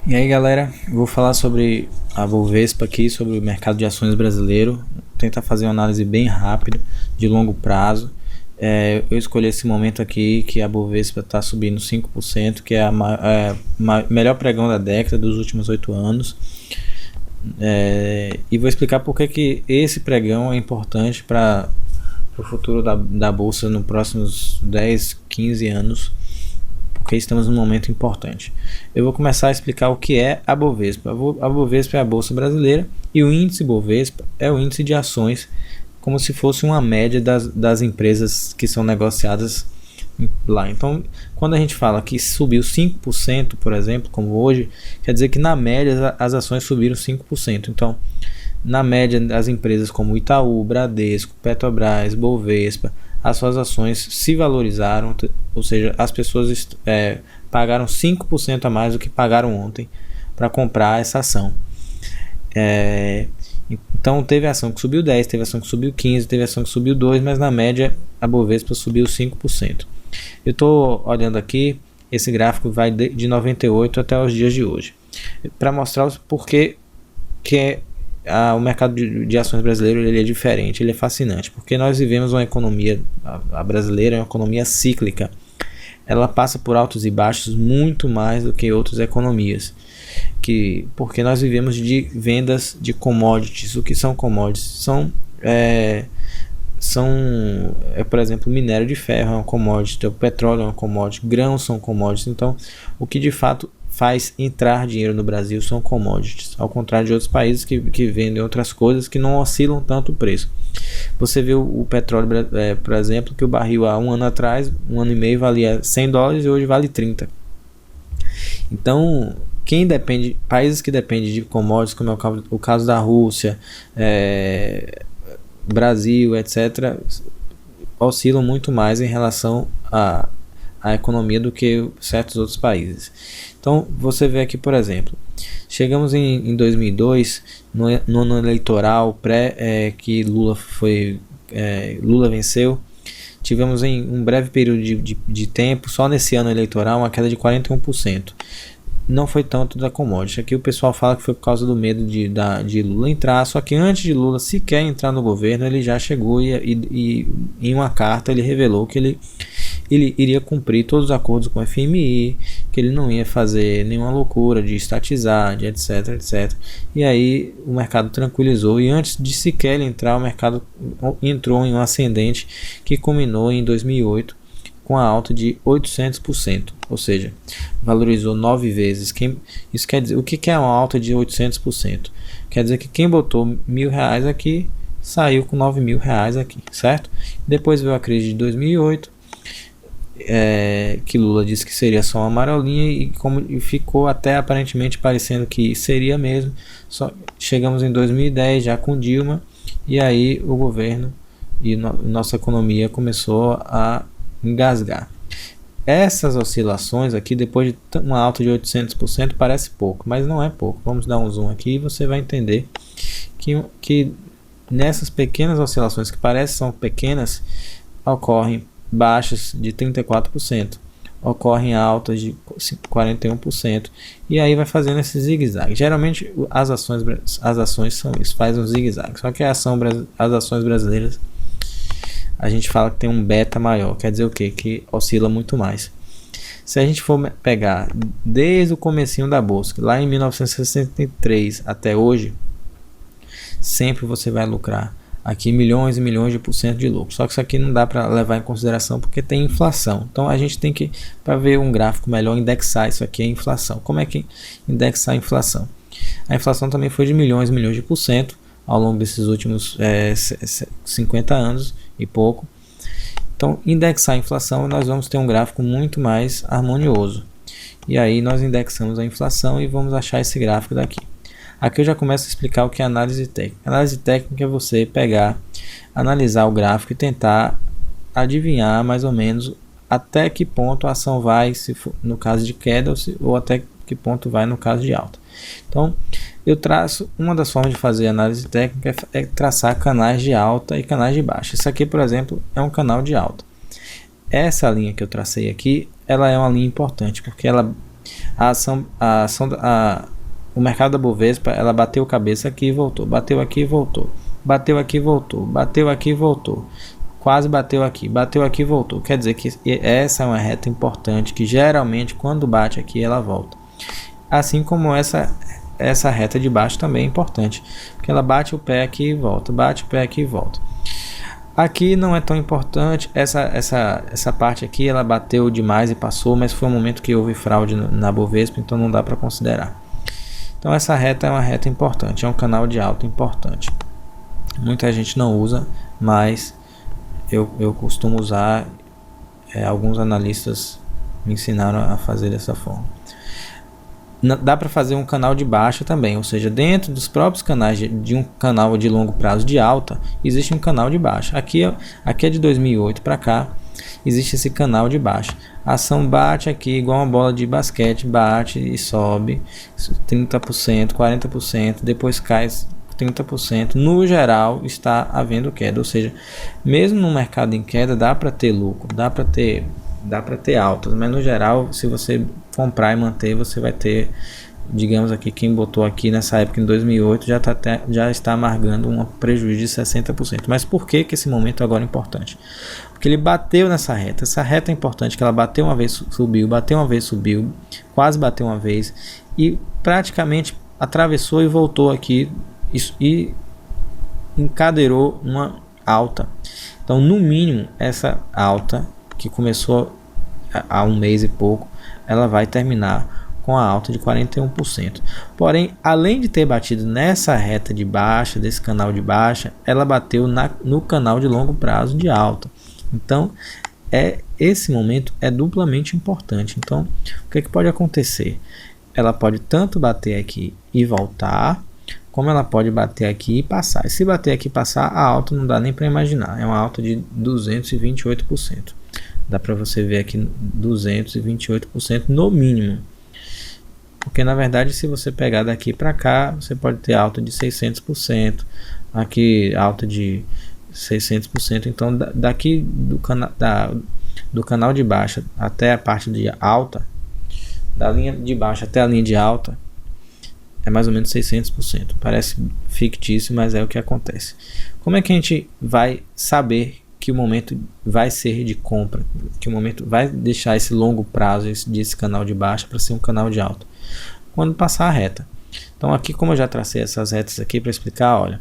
E aí galera, eu vou falar sobre a Bovespa aqui, sobre o mercado de ações brasileiro. Vou tentar fazer uma análise bem rápida, de longo prazo. Eu escolhi esse momento aqui que a Bovespa está subindo 5%, que é melhor pregão da década, dos últimos 8 anos. E vou explicar por que esse pregão é importante para o futuro da Bolsa nos próximos 10, 15 anos. Porque estamos num momento importante. Eu vou começar a explicar o que é a Bovespa. A Bovespa é a Bolsa Brasileira e o índice Bovespa é o índice de ações, como se fosse uma média das empresas que são negociadas lá. Então, quando a gente fala que subiu 5%, por exemplo, como hoje, quer dizer que na média as ações subiram 5%. Então, na média das empresas como Itaú, Bradesco, Petrobras, Bovespa, as suas ações se valorizaram, ou seja, as pessoas pagaram 5% a mais do que pagaram ontem para comprar essa ação. Então teve ação que subiu 10, teve ação que subiu 15, teve ação que subiu 2, mas na média a Bovespa subiu 5%. Eu estou olhando aqui, esse gráfico vai de 98 até os dias de hoje, para mostrar o porquê que o mercado de ações brasileiro ele é diferente, ele é fascinante, porque nós vivemos uma economia, a brasileira é uma economia cíclica, ela passa por altos e baixos muito mais do que outras economias, porque nós vivemos de vendas de commodities. O que são commodities? Por exemplo, minério de ferro é uma commodity, o petróleo é uma commodity, grãos são commodities. Então, o que de fato faz entrar dinheiro no Brasil são commodities, ao contrário de outros países que vendem outras coisas que não oscilam tanto o preço. Você vê o petróleo, por exemplo, que o barril há um ano atrás, um ano e meio, valia $100 e hoje vale 30. Então, países que dependem de commodities, como é o caso da Rússia, Brasil, etc., oscilam muito mais em relação à economia do que certos outros países. Então você vê aqui, por exemplo, chegamos em 2002, no ano eleitoral que Lula venceu, tivemos em um breve período de tempo, só nesse ano eleitoral, uma queda de 41%. Não foi tanto da commodity. Aqui o pessoal fala que foi por causa do medo de Lula entrar, só que antes de Lula sequer entrar no governo, ele já chegou e em uma carta ele revelou que ele iria cumprir todos os acordos com o FMI, que ele não ia fazer nenhuma loucura de estatizar, de etc, etc. E aí o mercado tranquilizou, e antes de sequer ele entrar, o mercado entrou em um ascendente que culminou em 2008 com a alta de 800%, ou seja, valorizou 9 vezes. Isso quer dizer, o que é uma alta de 800%? Quer dizer que quem botou R$1.000 aqui saiu com R$9.000 aqui, certo? Depois veio a crise de 2008, que Lula disse que seria só uma marolinha, e ficou até aparentemente parecendo que seria mesmo. Só chegamos em 2010 já com Dilma, e aí o governo e nossa economia começou a engasgar. Essas oscilações aqui, depois de uma alta de 800%, parece pouco, mas não é pouco. Vamos dar um zoom aqui e você vai entender que nessas pequenas oscilações, que parecem são pequenas, ocorrem baixas de 34%, ocorrem altas de 41%, e aí vai fazendo esse zigue-zague. Geralmente as ações são isso, faz um zigue-zague. Só que as ações brasileiras, a gente fala que tem um beta maior, quer dizer o quê? Que oscila muito mais. Se a gente for pegar desde o comecinho da bolsa, lá em 1963 até hoje, sempre você vai lucrar aqui milhões e milhões de % de lucro. Só que isso aqui não dá para levar em consideração porque tem inflação. Então a gente tem que, para ver um gráfico melhor, indexar isso aqui a inflação. Como é que indexar a inflação? A inflação também foi de milhões e milhões de % ao longo desses últimos 50 anos e pouco. Então, indexar a inflação, nós vamos ter um gráfico muito mais harmonioso. E aí nós indexamos a inflação e vamos achar esse gráfico daqui. Aqui eu já começo a explicar o que é análise técnica. Análise técnica é você analisar o gráfico e tentar adivinhar mais ou menos até que ponto a ação vai, se for no caso de queda, ou até que ponto vai no caso de alta. Então, uma das formas de fazer análise técnica é traçar canais de alta e canais de baixa. Isso aqui, por exemplo, é um canal de alta. Essa linha que eu tracei aqui, ela é uma linha importante, porque ela O mercado da Bovespa, ela bateu cabeça aqui e voltou, bateu aqui e voltou, bateu aqui e voltou, bateu aqui e voltou, quase bateu aqui e voltou. Quer dizer que essa é uma reta importante, que geralmente quando bate aqui ela volta. Assim como essa reta de baixo também é importante, porque ela bate o pé aqui e volta, bate o pé aqui e volta. Aqui não é tão importante, essa parte aqui ela bateu demais e passou, mas foi um momento que houve fraude na Bovespa, então não dá para considerar. Então essa reta é uma reta importante, é um canal de alta importante. Muita gente não usa, mas eu costumo usar, alguns analistas me ensinaram a fazer dessa forma. Dá para fazer um canal de baixa também, ou seja, dentro dos próprios canais de um canal de longo prazo de alta, existe um canal de baixa. Aqui é de 2008 para cá, existe esse canal de baixa. A ação bate aqui igual uma bola de basquete, bate e sobe 30%, 40%, depois cai 30%. No geral está havendo queda, ou seja, mesmo no mercado em queda dá para ter lucro, dá para ter altas, mas no geral, se você comprar e manter, você vai ter, digamos aqui, quem botou aqui nessa época em 2008 já está amargando um prejuízo de 60%. Mas por que esse momento agora é importante? Porque ele bateu nessa reta. Essa reta é importante, que ela bateu uma vez, subiu, bateu uma vez, subiu, quase bateu uma vez e praticamente atravessou e voltou aqui e encadeirou uma alta. Então, no mínimo, essa alta que começou há um mês e pouco, ela vai terminar com a alta de 41%. Porém, além de ter batido nessa reta de baixa, desse canal de baixa, ela bateu no canal de longo prazo de alta. Então, esse momento é duplamente importante. Então, o que pode acontecer? Ela pode tanto bater aqui e voltar, como ela pode bater aqui e passar. E se bater aqui e passar, a alta não dá nem para imaginar. É uma alta de 228%. Dá para você ver aqui 228% no mínimo. Porque na verdade, se você pegar daqui para cá, você pode ter alta de 600%. Aqui alta de 600%. Então daqui do canal de baixa até a parte de alta, da linha de baixa até a linha de alta, é mais ou menos 600%. Parece fictício, mas é o que acontece. Como é que a gente vai saber que o momento vai ser de compra, que o momento vai deixar esse longo prazo desse canal de baixa para ser um canal de alta? Quando passar a reta. Então aqui, como eu já tracei essas retas aqui para explicar, olha,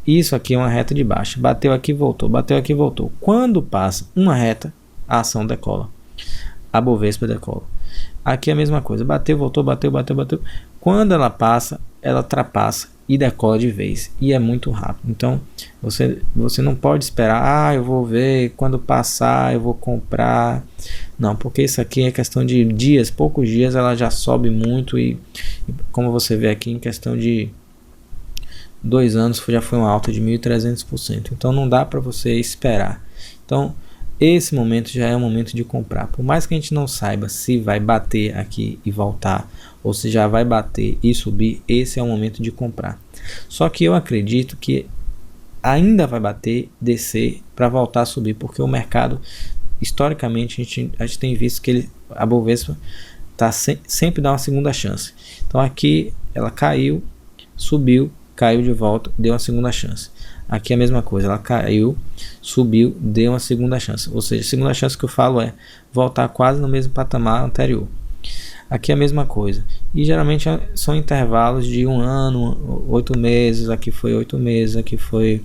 isso aqui é uma reta de baixa, bateu aqui, voltou, bateu aqui, voltou. Quando passa uma reta, a ação decola, a Bovespa decola. Aqui é a mesma coisa, bateu, voltou, bateu, bateu, bateu. Quando ela passa, ela ultrapassa e decola de vez, e é muito rápido. Então você não pode esperar, eu vou ver, quando passar eu vou comprar. Não, porque isso aqui é questão de dias, poucos dias ela já sobe muito, e como você vê aqui, em questão de 2 anos já foi uma alta de 1.300%. Então não dá para você esperar. Então esse momento já é o momento de comprar. Por mais que a gente não saiba se vai bater aqui e voltar, ou se já vai bater e subir, esse é o momento de comprar. Só que eu acredito que ainda vai bater, descer para voltar a subir, porque o mercado, historicamente, a gente tem visto que a Bovespa sempre dá uma segunda chance. Então aqui ela caiu, subiu, caiu de volta, deu uma segunda chance. Aqui é a mesma coisa, ela caiu, subiu, deu uma segunda chance. Ou seja, a segunda chance que eu falo é voltar quase no mesmo patamar anterior. Aqui é a mesma coisa. E geralmente são intervalos de 1 ano, 8 meses. Aqui foi 8 meses, aqui foi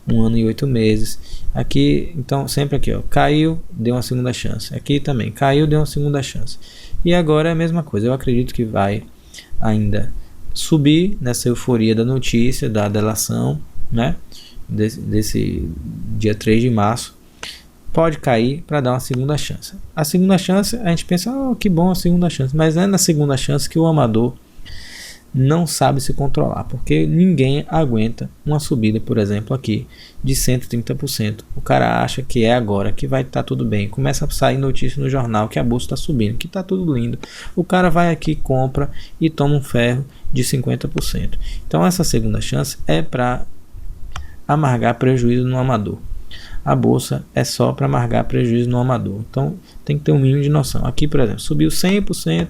1 ano e 8 meses. Aqui, então, sempre aqui, ó, caiu, deu uma segunda chance. Aqui também, caiu, deu uma segunda chance. E agora é a mesma coisa. Eu acredito que vai ainda subir nessa euforia da notícia, da delação, né? Desse dia 3 de março, pode cair para dar uma segunda chance. A segunda chance, a gente pensa, oh, que bom a segunda chance, mas é na segunda chance que o amador não sabe se controlar, porque ninguém aguenta uma subida, por exemplo, aqui de 130%. O cara acha que é agora, que vai estar tudo bem, começa a sair notícia no jornal que a bolsa está subindo, que está tudo lindo. O cara vai aqui, compra e toma um ferro de 50%. Então essa segunda chance é para amargar prejuízo no amador. A bolsa é só para amargar prejuízo no amador. Então tem que ter um mínimo de noção. Aqui, por exemplo, subiu 100%,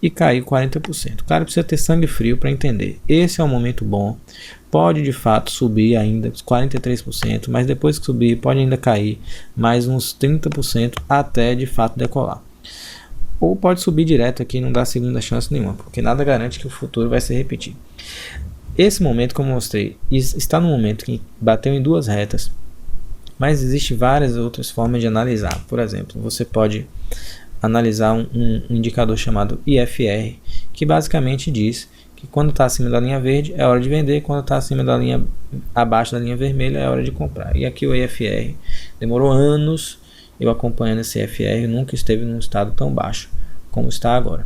e caiu 40%. O cara precisa ter sangue frio para entender. Esse é um momento bom. Pode de fato subir ainda 43%, mas depois que subir pode ainda cair mais uns 30% até de fato decolar. Ou pode subir direto aqui e não dar segunda chance nenhuma, porque nada garante que o futuro vai se repetir. Esse momento, como eu mostrei, está no momento que bateu em duas retas, mas existem várias outras formas de analisar. Por exemplo, você pode analisar um indicador chamado IFR, que basicamente diz que quando está acima da linha verde é hora de vender, quando está acima da linha, abaixo da linha vermelha é hora de comprar. E aqui o IFR demorou anos eu acompanhando esse IFR, nunca esteve num estado tão baixo como está agora.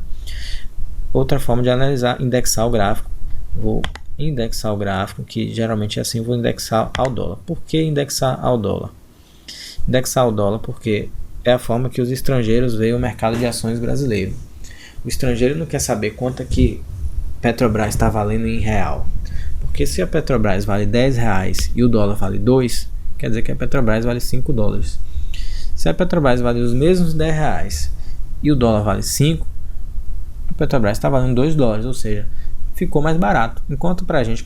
Outra forma de analisar, indexar o gráfico. Vou indexar o gráfico, que geralmente é assim, vou indexar ao dólar. Por que indexar ao dólar? Indexar ao dólar porque é a forma que os estrangeiros veem o mercado de ações brasileiro. O estrangeiro não quer saber quanto é que Petrobras está valendo em real. Porque se a Petrobras vale R$10 e o dólar vale 2, quer dizer que a Petrobras vale 5 dólares. Se a Petrobras vale os mesmos R$10 e o dólar vale 5, a Petrobras está valendo 2 dólares, ou seja, ficou mais barato. Enquanto para a gente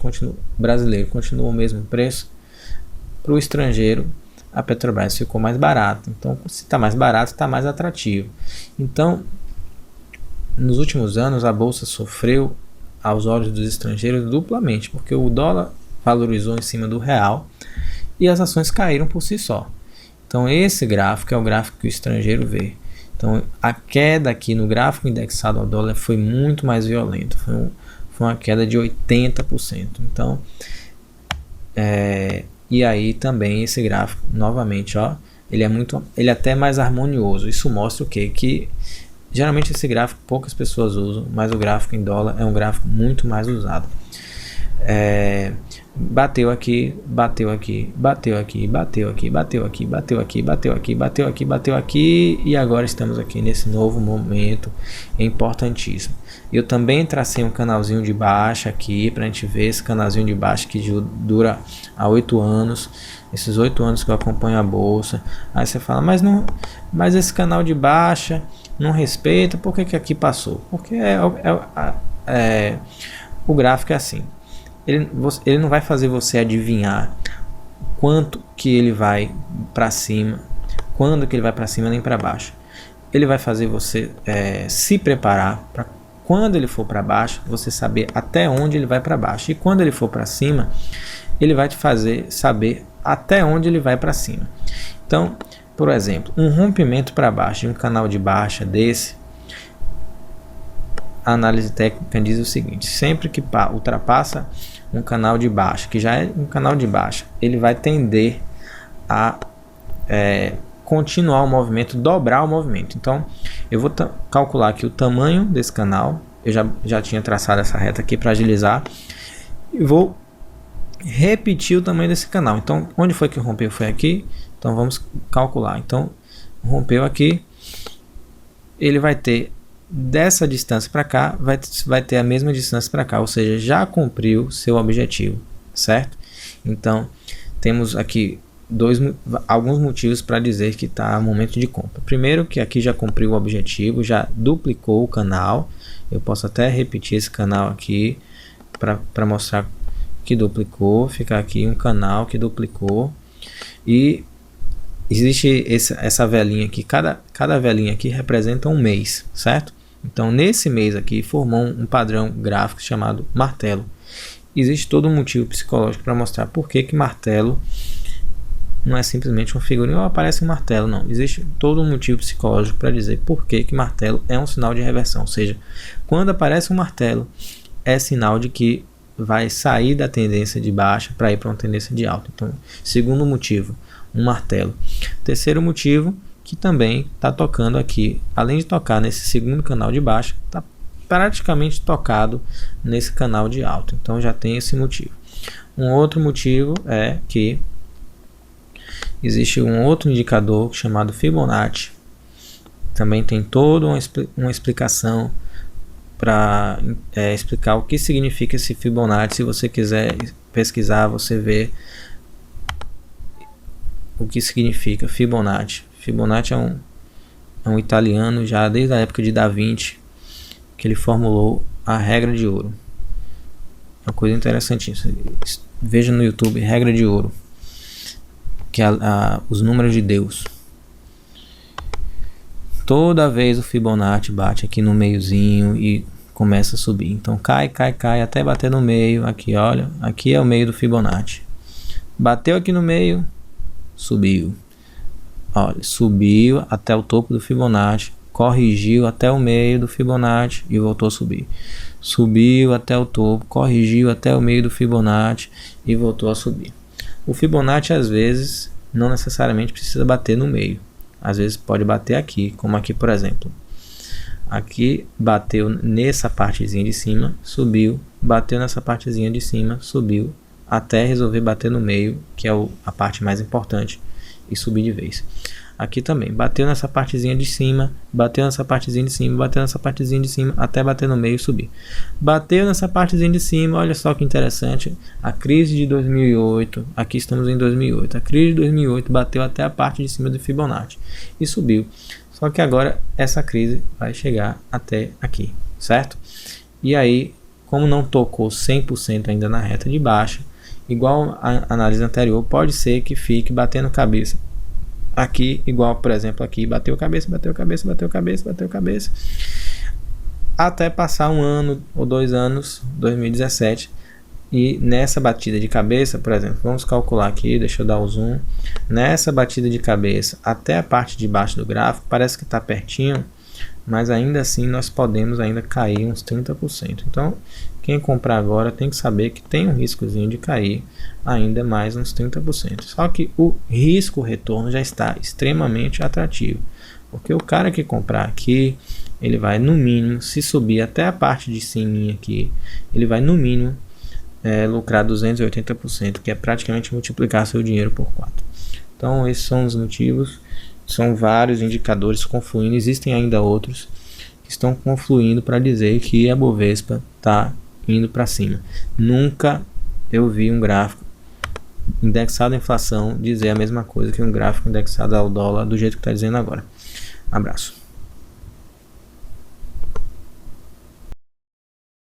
brasileiro continua o mesmo preço, para o estrangeiro a Petrobras ficou mais barato. Então, se está mais barato, está mais atrativo. Então, nos últimos anos, a bolsa sofreu aos olhos dos estrangeiros duplamente, porque o dólar valorizou em cima do real e as ações caíram por si só. Então, esse gráfico é o gráfico que o estrangeiro vê. Então, a queda aqui no gráfico indexado ao dólar foi muito mais violenta. Foi uma queda de 80%. Então, e aí também esse gráfico, novamente, ó, ele é até mais harmonioso. Isso mostra o quê? Que geralmente esse gráfico poucas pessoas usam, mas o gráfico em dólar é um gráfico muito mais usado. Bateu aqui, bateu aqui, bateu aqui, bateu aqui, bateu aqui, bateu aqui, bateu aqui, bateu aqui, bateu aqui, e agora estamos aqui nesse novo momento importantíssimo. Eu também tracei um canalzinho de baixa aqui para a gente ver esse canalzinho de baixa que dura há 8 anos. Esses 8 anos que eu acompanho a bolsa. Aí você fala, mas esse canal de baixa não respeita, por que aqui passou? Porque o gráfico é assim. Ele não vai fazer você adivinhar quanto que ele vai para cima, quando que ele vai para cima nem para baixo. Ele vai fazer você se preparar para quando ele for para baixo, você saber até onde ele vai para baixo. E quando ele for para cima, ele vai te fazer saber até onde ele vai para cima. Então, por exemplo, um rompimento para baixo de um canal de baixa desse, a análise técnica diz o seguinte: sempre que ultrapassa um canal de baixa, que já é um canal de baixa, ele vai tender a continuar o movimento, dobrar o movimento. Então, eu vou calcular aqui o tamanho desse canal. Eu já tinha traçado essa reta aqui para agilizar. E vou repetir o tamanho desse canal. Então, onde foi que rompeu? Foi aqui. Então, vamos calcular. Então, rompeu aqui. Ele vai ter dessa distância para cá, vai ter a mesma distância para cá. Ou seja, já cumpriu seu objetivo, certo? Então, temos aqui alguns motivos para dizer que está no momento de compra. Primeiro, que aqui já cumpriu o objetivo, já duplicou o canal. Eu posso até repetir esse canal aqui para mostrar que duplicou. Fica aqui um canal que duplicou. E existe essa velinha aqui. Cada velinha aqui representa um mês, certo? Então, nesse mês aqui, formou um padrão gráfico chamado martelo. Existe todo um motivo psicológico para mostrar por que martelo não é simplesmente uma figurinha ou aparece um martelo, não. Existe todo um motivo psicológico para dizer por que martelo é um sinal de reversão. Ou seja, quando aparece um martelo, é sinal de que vai sair da tendência de baixa para ir para uma tendência de alta. Então, segundo motivo, um martelo. Terceiro motivo, que também está tocando aqui, além de tocar nesse segundo canal de baixa, está praticamente tocado nesse canal de alta. Então, já tem esse motivo. Um outro motivo é que existe um outro indicador chamado Fibonacci. Também tem toda uma explicação para explicar o que significa esse Fibonacci. Se você quiser pesquisar, você vê o que significa Fibonacci. Fibonacci é um italiano já desde a época de Da Vinci. que ele formulou a regra de ouro. Uma coisa interessantíssima. Veja no YouTube, regra de ouro, que é os números de Deus. Toda vez o Fibonacci bate aqui no meiozinho e começa a subir. Então cai, cai, cai até bater no meio. Aqui, olha, aqui é o meio do Fibonacci. Bateu aqui no meio, subiu. Olha, subiu até o topo do Fibonacci, corrigiu até o meio do Fibonacci e voltou a subir. Subiu até o topo, corrigiu até o meio do Fibonacci e voltou a subir. O Fibonacci às vezes não necessariamente precisa bater no meio. Às vezes pode bater aqui, como aqui por exemplo. Aqui bateu nessa partezinha de cima, subiu, bateu nessa partezinha de cima, subiu, até resolver bater no meio, que é a parte mais importante, e subir de vez. Aqui também, bateu nessa partezinha de cima, bateu nessa partezinha de cima, bateu nessa partezinha de cima, até bater no meio e subir. Bateu nessa partezinha de cima, olha só que interessante, a crise de 2008, aqui estamos em 2008, a crise de 2008 bateu até a parte de cima do Fibonacci e subiu. Só que agora essa crise vai chegar até aqui, certo? E aí, como não tocou 100% ainda na reta de baixa, igual a análise anterior, pode ser que fique batendo cabeça aqui, igual por exemplo aqui, bateu cabeça, bateu cabeça, bateu cabeça, bateu cabeça, até passar um ano ou 2 anos, 2017, e nessa batida de cabeça, por exemplo, vamos calcular aqui, deixa eu dar o zoom, nessa batida de cabeça até a parte de baixo do gráfico, parece que está pertinho, mas ainda assim nós podemos ainda cair uns 30%. Então, quem comprar agora tem que saber que tem um riscozinho de cair ainda mais uns 30%. Só que o risco-retorno já está extremamente atrativo, porque o cara que comprar aqui, ele vai no mínimo, se subir até a parte de cima aqui, ele vai no mínimo lucrar 280%, que é praticamente multiplicar seu dinheiro por 4. Então esses são os motivos. São vários indicadores confluindo, existem ainda outros que estão confluindo para dizer que a Bovespa está indo para cima. Nunca eu vi um gráfico indexado à inflação dizer a mesma coisa que um gráfico indexado ao dólar do jeito que está dizendo agora. Abraço.